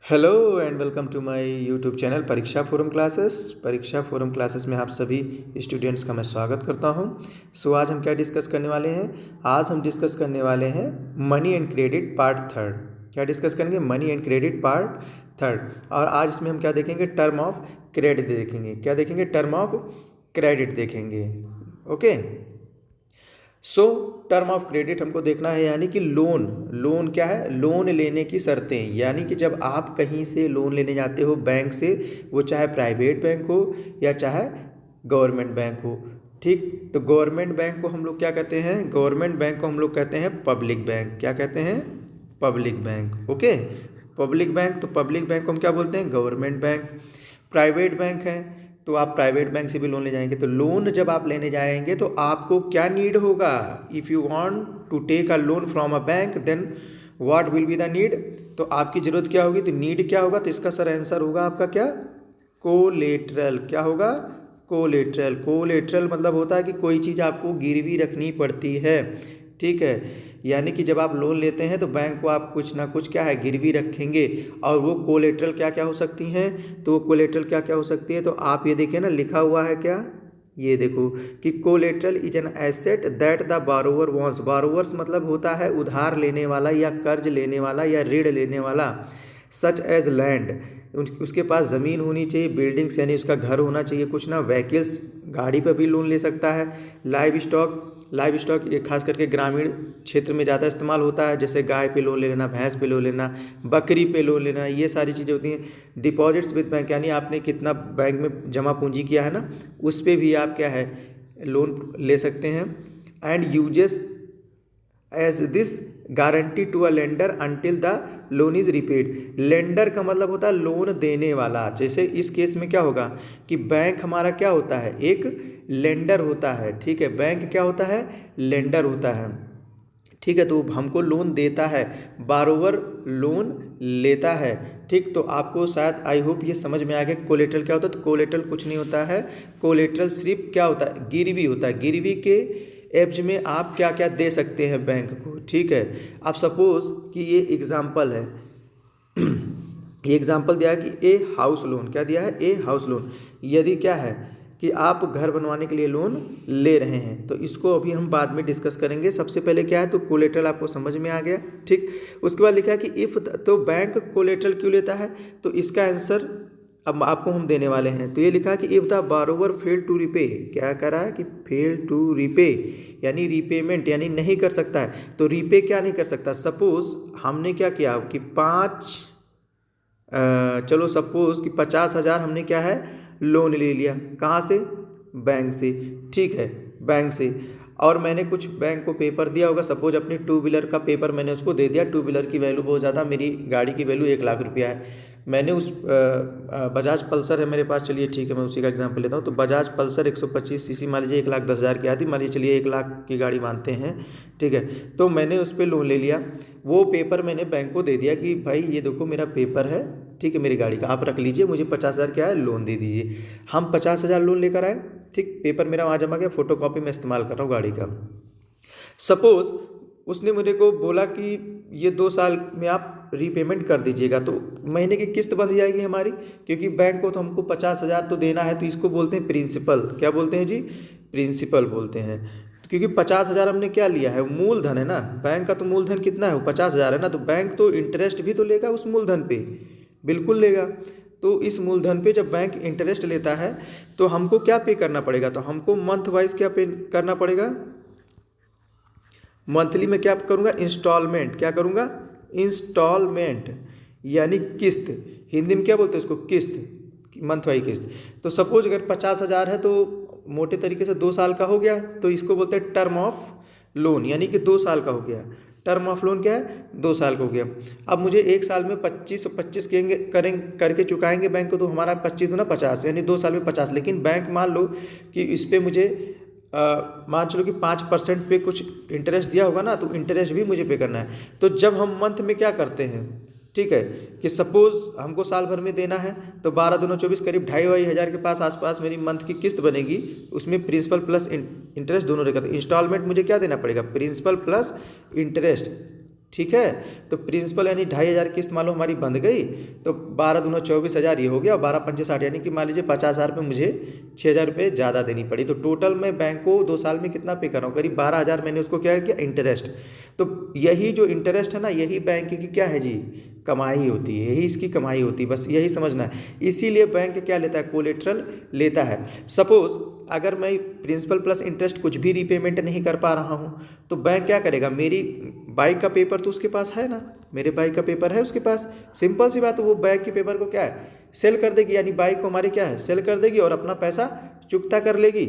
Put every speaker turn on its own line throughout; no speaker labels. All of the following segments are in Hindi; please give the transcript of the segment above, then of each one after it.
Hello and welcome to my YouTube channel Pariksha forum classes. Pariksha forum classes में आप सभी स्टूडेंट्स का मैं स्वागत करता हूं। आज हम क्या डिस्कस करने वाले हैं? आज हम डिस्कस करने वाले हैं money and credit part third. क्या डिस्कस करेंगे? Money and credit part third. और आज इसमें हम क्या देखेंगे? टर्म ऑफ क्रेडिट देखेंगे। क्या देखेंगे? टर्म ऑफ क्रेडिट देखेंगे। ओके, टर्म ऑफ क्रेडिट हमको देखना है, यानी कि लोन। लोन क्या है? लोन लेने की शर्तें। यानी कि जब आप कहीं से लोन लेने जाते हो बैंक से, वो चाहे प्राइवेट बैंक हो या चाहे गवर्नमेंट बैंक हो, ठीक। तो गवर्नमेंट बैंक को हम लोग क्या कहते हैं? गवर्नमेंट बैंक को हम लोग कहते हैं पब्लिक बैंक। क्या कहते हैं? Public bank. Okay, public bank. तो पब्लिक बैंक को हम क्या बोलते हैं? Government bank. प्राइवेट बैंक है तो आप प्राइवेट बैंक से भी लोन ले जाएंगे। तो लोन जब आप लेने जाएंगे तो आपको क्या नीड होगा? If you want to take a loan from a bank, then what will be the need? तो आपकी ज़रूरत क्या होगी? तो नीड क्या होगा? तो इसका सर आंसर होगा आपका क्या? कोलेटरल। क्या होगा? कोलेटरल। कोलेटरल मतलब होता है कि कोई चीज़ आपको गिरवी रखनी पड़ती है, ठीक है। यानी कि जब आप लोन लेते हैं तो बैंक को आप कुछ ना कुछ क्या है? गिरवी रखेंगे। और वो कोलेटरल क्या क्या हो सकती हैं? तो वो कोलेटरल क्या क्या हो सकती है? तो आप ये देखिए ना, लिखा हुआ है क्या? ये देखो कि collateral is an asset that the borrower wants. Borrowers मतलब होता है उधार लेने वाला या कर्ज लेने वाला या ऋण लेने वाला। सच एज लैंड, उसके पास ज़मीन होनी चाहिए। बिल्डिंग्स यानी उसका घर होना चाहिए कुछ ना। व्हीकल्स, गाड़ी पर भी लोन ले सकता है। लाइव स्टॉक, लाइव स्टॉक ये खास करके ग्रामीण क्षेत्र में ज़्यादा इस्तेमाल होता है, जैसे गाय पे लोन ले लेना, भैंस पे लोन लेना, बकरी पे लोन लेना, ये सारी चीज़ें होती हैं। डिपॉजिट्स विद बैंक, यानी आपने कितना बैंक में जमा पूंजी किया है ना, उस पर भी आप क्या है? लोन ले सकते हैं। And uses as this guarantee to a lender until the loan is repaid. Lender का मतलब होता है लोन देने वाला। जैसे इस केस में क्या होगा कि बैंक हमारा क्या होता है? एक लेंडर होता है, ठीक है। बैंक क्या होता है? लेंडर होता है, ठीक है। तो हमको लोन देता है, बारोवर लोन लेता है, ठीक। तो आपको शायद आई होप ये समझ में आ गया कोलेटरल क्या होता है। तो कोलेटरल कुछ नहीं होता है। कोलेटरल सिर्फ क्या होता है? गिरवी होता है। गिरवी के एवज में आप क्या क्या दे सकते हैं बैंक को, ठीक है। आप सपोज कि ये एग्जाम्पल है, ये एग्जाम्पल दिया है कि ए हाउस लोन। क्या दिया है? A house loan. यदि क्या है कि आप घर बनवाने के लिए लोन ले रहे हैं, तो इसको अभी हम बाद में डिस्कस करेंगे। सबसे पहले क्या है? तो कोलेटरल आपको समझ में आ गया, ठीक। उसके बाद लिखा है कि इफ़, तो बैंक कोलेटरल क्यों लेता है? तो इसका आंसर अब आपको हम देने वाले हैं। तो ये लिखा है कि if the borrower fail to repay, क्या कह रहा है कि फेल टू रिपे यानी रीपेमेंट, यानी नहीं कर सकता है। तो रीपे क्या नहीं कर सकता? सपोज हमने क्या किया कि चलो सपोज कि 50,000 हमने क्या है? लोन ले लिया। कहाँ से? बैंक से, ठीक है, बैंक से। और मैंने कुछ बैंक को पेपर दिया होगा, सपोज अपनी टू व्हीलर का पेपर मैंने उसको दे दिया। टू व्हीलर की वैल्यू बहुत ज़्यादा, मेरी गाड़ी की वैल्यू 1 लाख रुपया है। मैंने उस बजाज पल्सर है मेरे पास, चलिए ठीक है, मैं उसी का एग्जांपल लेता हूँ। तो बजाज पल्सर 125 सीसी मान लीजिए 1,10,000 की आती, मान लीजिए चलिए 1 लाख की गाड़ी मानते हैं, ठीक है। तो मैंने उस पर लोन ले लिया। वो पेपर मैंने बैंक को दे दिया कि भाई ये देखो मेरा पेपर है, ठीक है, मेरी गाड़ी का, आप रख लीजिए, मुझे 50,000 क्या है? लोन दे दीजिए। हम 50,000 लोन लेकर आए, ठीक। पेपर मेरा वहाँ जमा गया, फोटो कॉपी मैं इस्तेमाल कर रहा हूँ गाड़ी का। सपोज उसने मुझे को बोला कि ये 2 साल में आप रीपेमेंट कर दीजिएगा, तो महीने की किस्त बंध जाएगी हमारी, क्योंकि बैंक को तो हमको 50,000 तो देना है। तो इसको बोलते हैं प्रिंसिपल। क्या बोलते हैं जी? प्रिंसिपल बोलते हैं। क्योंकि 50,000 हमने क्या लिया है? मूलधन है ना। बैंक का तो मूलधन कितना है? वो 50,000 है ना। तो बैंक तो इंटरेस्ट भी तो लेगा उस मूलधन पे, बिल्कुल लेगा। तो इस मूलधन पे जब बैंक इंटरेस्ट लेता है तो हमको क्या पे करना पड़ेगा? तो हमको मंथ वाइज क्या पे करना पड़ेगा? मंथली में क्या करूँगा? इंस्टॉलमेंट। क्या करूँगा? इंस्टॉलमेंट यानी किस्त। हिंदी में क्या बोलते हैं इसको? किस्त, मंथ वाई किस्त। तो सपोज अगर 50,000 है तो मोटे तरीके से 2 साल का हो गया, तो इसको बोलते हैं टर्म ऑफ लोन, यानी कि 2 साल का हो गया। टर्म ऑफ लोन क्या है? 2 साल का हो गया। अब मुझे 1 साल में 25 करके चुकाएंगे बैंक को, तो हमारा 25 दूना 50, यानी 2 साल में 50। लेकिन बैंक मान लो कि इस पर मुझे मान चलो कि 5% पे कुछ इंटरेस्ट दिया होगा ना, तो इंटरेस्ट भी मुझे पे करना है। तो जब हम मंथ में क्या करते हैं, ठीक है, कि सपोज हमको साल भर में देना है, तो 12 दूना 24, करीब 2,500 के पास आसपास मेरी मंथ की किस्त बनेगी। उसमें प्रिंसिपल प्लस इंटरेस्ट दोनों रहेगा। तो इंस्टॉलमेंट मुझे क्या देना पड़ेगा? प्रिंसिपल प्लस इंटरेस्ट, ठीक है। तो प्रिंसिपल यानी 2,500 किस्त मान लो हमारी बंध गई, तो 12 दूना 24,000 ये हो गया, और 12 पंचे 60, यानी कि मान लीजिए 50,000 पे मुझे 6,000 रुपये ज़्यादा देनी पड़ी। तो टोटल मैं बैंक को 2 साल में कितना पे कर रहा हूँ, करीब 12,000 मैंने उसको क्या किया, इंटरेस्ट। तो यही जो इंटरेस्ट है ना, यही बैंक की क्या है जी, कमाई होती है, यही इसकी कमाई होती है, बस यही समझना है। इसीलिए बैंक क्या लेता है, कोलेट्रल लेता है। सपोज अगर मैं प्रिंसिपल प्लस इंटरेस्ट कुछ भी रीपेमेंट नहीं कर पा रहा हूँ, तो बैंक क्या करेगा, मेरी बाइक का पेपर तो उसके पास है ना, मेरे बाइक का पेपर है उसके पास, सिंपल सी बात है, वो बाइक के पेपर को क्या है, सेल कर देगी, यानी बाइक को हमारे क्या है, सेल कर देगी और अपना पैसा चुकता कर लेगी।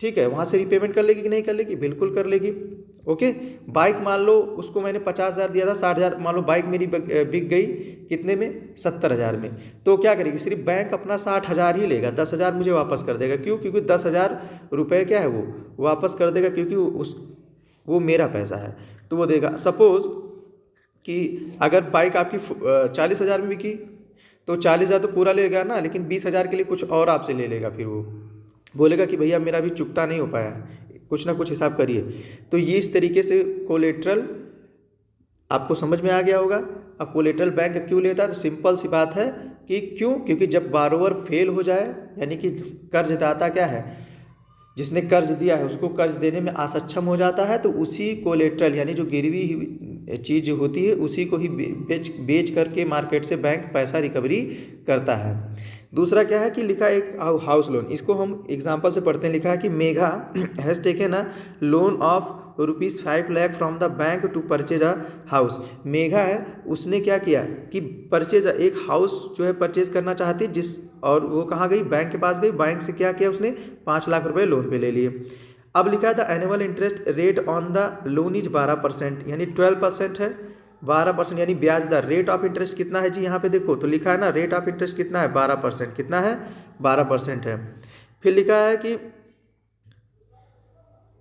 ठीक है, वहाँ से रीपेमेंट कर लेगी कि नहीं कर लेगी, बिल्कुल कर लेगी। ओके, बाइक मान लो उसको मैंने 50,000 दिया था, 60,000 मान लो बाइक मेरी बिक गई कितने में, 70,000 में। तो क्या करेगी, सिर्फ बैंक अपना 60,000 ही लेगा, 10,000 मुझे वापस कर देगा। क्यों, क्योंकि 10,000 रुपये क्या है वो वापस कर देगा, क्योंकि वो मेरा पैसा है, तो वो देगा। सपोज कि अगर बाइक आपकी 40,000 में बिकी, तो 40,000 तो पूरा लेगा ना, लेकिन 20,000 के लिए कुछ और आपसे ले लेगा, फिर वो बोलेगा कि भैया मेरा अभी चुकता नहीं हो पाया, कुछ ना कुछ हिसाब करिए। तो ये इस तरीके से कोलेट्रल आपको समझ में आ गया होगा। अब कोलेट्रल बैंक क्यों लेता है, तो सिंपल सी बात है कि क्यों, क्योंकि जब बारोवर फेल हो जाए, यानी कि कर्जदाता क्या है, जिसने कर्ज दिया है उसको कर्ज देने में असक्षम हो जाता है, तो उसी कोलेट्रल यानी जो गिरवी चीज़ होती है उसी को ही बेच करके मार्केट से बैंक पैसा रिकवरी करता है। दूसरा क्या है कि लिखा एक हाउस लोन, इसको हम एग्जांपल से पढ़ते हैं। लिखा है कि Megha has taken a loan of ₹5 lakh from the bank to purchase a house. Megha है, उसने क्या किया कि परचेज एक हाउस जो है परचेज करना चाहती, जिस और वो कहाँ गई, बैंक के पास गई, बैंक से क्या किया उसने, 5 लाख रुपए लोन पे ले लिए। अब लिखा है the annual interest rate on the loan is 12%, यानी 12% है, 12% यानी ब्याज दर। रेट ऑफ इंटरेस्ट कितना है जी, यहाँ पे देखो तो लिखा है ना, रेट ऑफ इंटरेस्ट कितना है, 12%, कितना है, 12% है। फिर लिखा है कि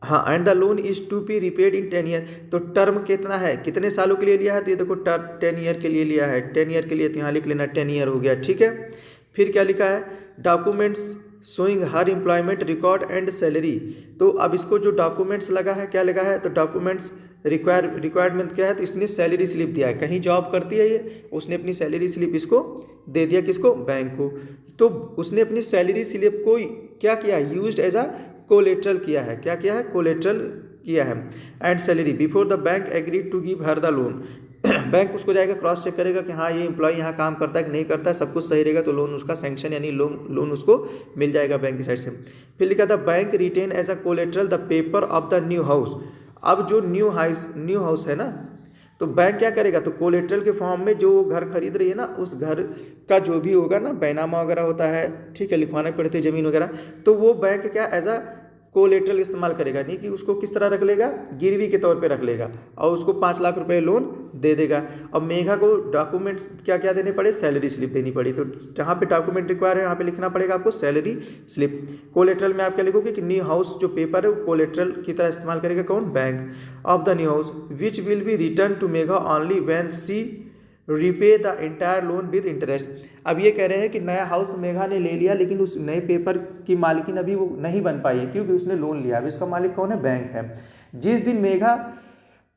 हाँ, and the loan is to be repaid in 10 year. तो टर्म कितना है, कितने सालों के लिए लिया है, तो ये देखो 10 ईयर के लिए लिया है, 10 ईयर के लिए, तो यहाँ लिख लेना 10 ईयर हो गया। ठीक है, फिर क्या लिखा है, documents showing her employment record and salary. तो अब इसको जो डॉक्यूमेंट्स लगा है, क्या लगा है, तो डॉक्यूमेंट्स रिक्वायरमेंट क्या है, तो इसने सैलरी स्लिप दिया है, कहीं जॉब करती है ये, उसने अपनी सैलरी स्लिप इसको दे दिया, किसको, बैंक को। तो उसने अपनी सैलरी स्लिप को क्या किया, यूज्ड एज अ कोलेट्रल किया है, क्या किया है, कोलेट्रल किया है। And salary before the bank agree to give her the loan. Bank उसको जाएगा क्रॉस चेक करेगा कि हाँ ये एम्प्लॉय यहाँ काम करता है कि नहीं करता है, सब कुछ सही रहेगा तो लोन उसका सैंक्शन यानी लोन उसको मिल जाएगा बैंक की साइड से। फिर लिखा था bank retain as a collateral the paper of the new house. अब जो न्यू हाउस है ना, तो बैंक क्या करेगा, तो कोलेट्रल के फॉर्म में जो घर खरीद रही है ना, उस घर का जो भी होगा ना, बैनामा वगैरह होता है, ठीक है, लिखवाने पड़ते हैं ज़मीन वगैरह, तो वो बैंक क्या एज अ कोलेट्रल इस्तेमाल करेगा, नहीं कि उसको किस तरह रख लेगा, गिरवी के तौर पे रख लेगा और उसको 5 लाख रुपए लोन दे देगा। अब मेघा को डॉक्यूमेंट्स क्या क्या देने पड़े, सैलरी स्लिप देनी पड़ी, तो जहाँ पे डॉक्यूमेंट रिक्वायर है यहाँ पे लिखना पड़ेगा आपको सैलरी स्लिप। कोलेट्रल में आप क्या लिखोगे कि न्यू हाउस जो पेपर है वो कोलेट्रल की तरह इस्तेमाल करेगा कौन, bank of the new house, which will be return to Megha only when she repay the entire loan with interest. अब ये कह रहे हैं कि नया हाउस तो मेघा ने ले लिया, लेकिन उस नए पेपर की मालिकिन अभी वो नहीं बन पाई है, क्योंकि उसने लोन लिया। अभी इसका मालिक कौन है, बैंक है। जिस दिन मेघा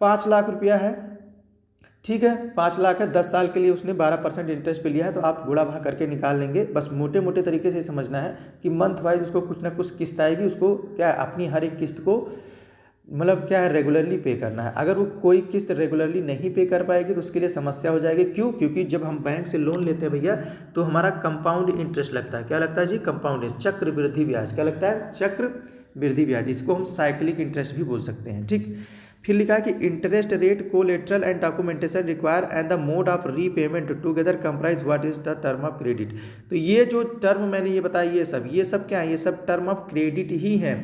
5 लाख रुपया है, ठीक है, 5 लाख है, 10 साल के लिए उसने 12% इंटरेस्ट पे लिया है, तो आप गुणा भाग करके निकाल लेंगे। बस मोटे मोटे तरीके से समझना है कि मंथ वाइज उसको कुछ ना कुछ किस्त आएगी, उसको क्या है, अपनी हर एक किस्त को मतलब क्या है, रेगुलरली पे करना है। अगर वो कोई किस्त रेगुलरली नहीं पे कर पाएगी तो उसके लिए समस्या हो जाएगी। क्यों, क्योंकि जब हम बैंक से लोन लेते हैं भैया, तो हमारा कंपाउंड इंटरेस्ट लगता है। क्या लगता है जी, कंपाउंड, चक्र वृद्धि ब्याज। क्या लगता है, चक्र वृद्धि ब्याज, इसको हम साइक्लिक इंटरेस्ट भी बोल सकते हैं। ठीक, फिर लिखा है कि interest rate, collateral and documentation require and the mode of repayment together comprise what is the term of credit. तो ये जो टर्म मैंने ये बताया, ये सब क्या है, ये सब टर्म ऑफ क्रेडिट ही है,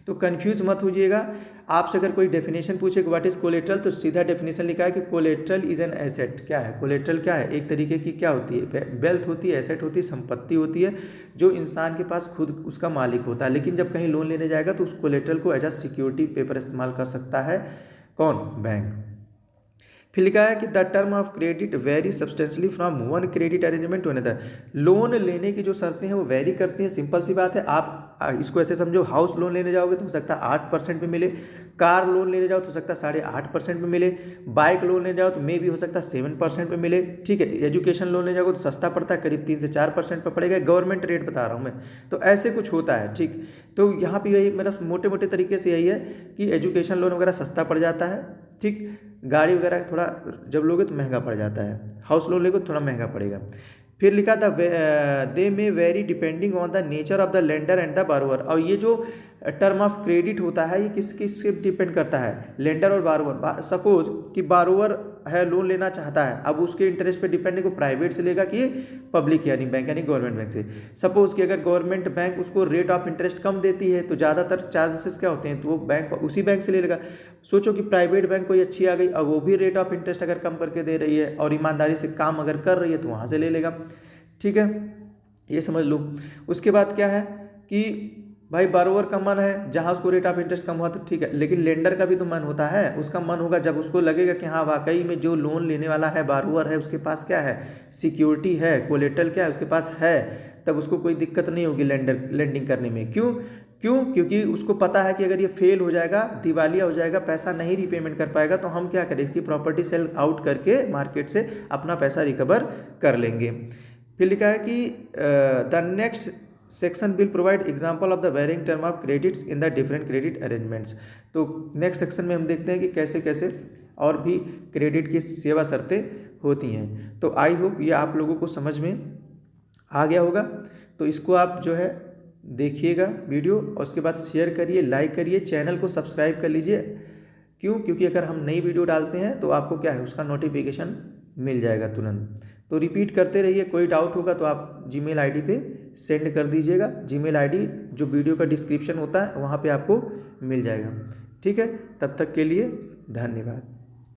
तो कंफ्यूज मत होइएगा। आपसे अगर कोई डेफिनेशन पूछे कि व्हाट इज कोलेट्रल, तो सीधा डेफिनेशन लिखा है कि कोलेट्रल इज एन एसेट। क्या है कोलेट्रल, क्या है, एक तरीके की क्या होती है, वेल्थ होती है, एसेट होती है, संपत्ति होती है, जो इंसान के पास खुद उसका मालिक होता है। लेकिन जब कहीं लोन लेने जाएगा तो उस कोलेट्रल को एज अ सिक्योरिटी पेपर इस्तेमाल कर सकता है कौन, बैंक। फिर लिखा है कि the term of credit vary substantially from one credit arrangement to another. Loan लेने की जो शर्तें हैं वो वेरी करती हैं। सिंपल सी बात है, आप इसको ऐसे समझो, हाउस लोन लेने जाओगे तो हो सकता है 8% में मिले, कार लोन लेने जाओ तो हो सकता है 8.5% में मिले, बाइक लोन लेने जाओ तो मे भी हो सकता है 7% में मिले। ठीक है, एजुकेशन लोन लेने जाओगे तो सस्ता पड़ता है, करीब 3 से 4% पर पड़ेगा। गवर्नमेंट रेट बता रहा हूँ मैं, तो ऐसे कुछ होता है। ठीक, तो यहाँ पे यही मतलब मोटे मोटे तरीके से यही है कि एजुकेशन लोन वगैरह सस्ता पड़ जाता है। ठीक, गाड़ी वगैरह थोड़ा जब लोगे तो महंगा पड़ जाता है, हाउस लोन लोगे तो थोड़ा महंगा पड़ेगा। फिर लिखा था they may vary depending on the nature of the lender and the borrower. और ये जो टर्म ऑफ क्रेडिट होता है ये किस किस पे डिपेंड करता है, लेंडर और बारोवर। सपोज कि बारोवर है, लोन लेना चाहता है, अब उसके इंटरेस्ट पे डिपेंड है, को प्राइवेट से लेगा कि पब्लिक यानी बैंक यानी गवर्नमेंट बैंक से। सपोज कि अगर गवर्नमेंट बैंक उसको रेट ऑफ इंटरेस्ट कम देती है तो ज़्यादातर चांसेस क्या होते हैं, तो वो बैंक उसी बैंक से ले लेगा। सोचो कि प्राइवेट बैंक कोई अच्छी आ गई, अब वो भी रेट ऑफ इंटरेस्ट अगर कम करके दे रही है और ईमानदारी से काम अगर कर रही है तो वहाँ से ले लेगा। ठीक है, ये समझ लो। उसके बाद क्या है कि भाई बारोवर का मन है, जहाँ उसको रेट ऑफ इंटरेस्ट कम हुआ तो ठीक है, लेकिन लेंडर का भी तो मन होता है। उसका मन होगा जब उसको लगेगा कि हाँ वाकई में जो लोन लेने वाला है बारोवर है, उसके पास क्या है, सिक्योरिटी है, कोलेटरल क्या है उसके पास है, तब उसको कोई दिक्कत नहीं होगी लेंडिंग करने में। क्योंकि उसको पता है कि अगर ये फेल हो जाएगा, दिवालिया हो जाएगा, पैसा नहीं रिपेमेंट कर पाएगा, तो हम क्या करें, इसकी प्रॉपर्टी सेल आउट करके मार्केट से अपना पैसा रिकवर कर लेंगे। फिर लिखा है कि the next section will provide example of the varying term of credits in the different credit arrangements. तो नेक्स्ट सेक्शन में हम देखते हैं कि कैसे कैसे और भी क्रेडिट की सेवा शर्तें होती हैं। तो आई होप ये आप लोगों को समझ में आ गया होगा। तो इसको आप जो है देखिएगा वीडियो, और उसके बाद शेयर करिए, लाइक करिए, चैनल को सब्सक्राइब कर लीजिए। क्योंकि अगर हम नई वीडियो डालते हैं तो आपको क्या है, उसका नोटिफिकेशन मिल जाएगा तुरंत। तो रिपीट करते रहिए, कोई डाउट होगा तो आप जीमेल आईडी पे सेंड कर दीजिएगा। जीमेल आईडी जो वीडियो का डिस्क्रिप्शन होता है वहाँ पे आपको मिल जाएगा। ठीक है, तब तक के लिए धन्यवाद।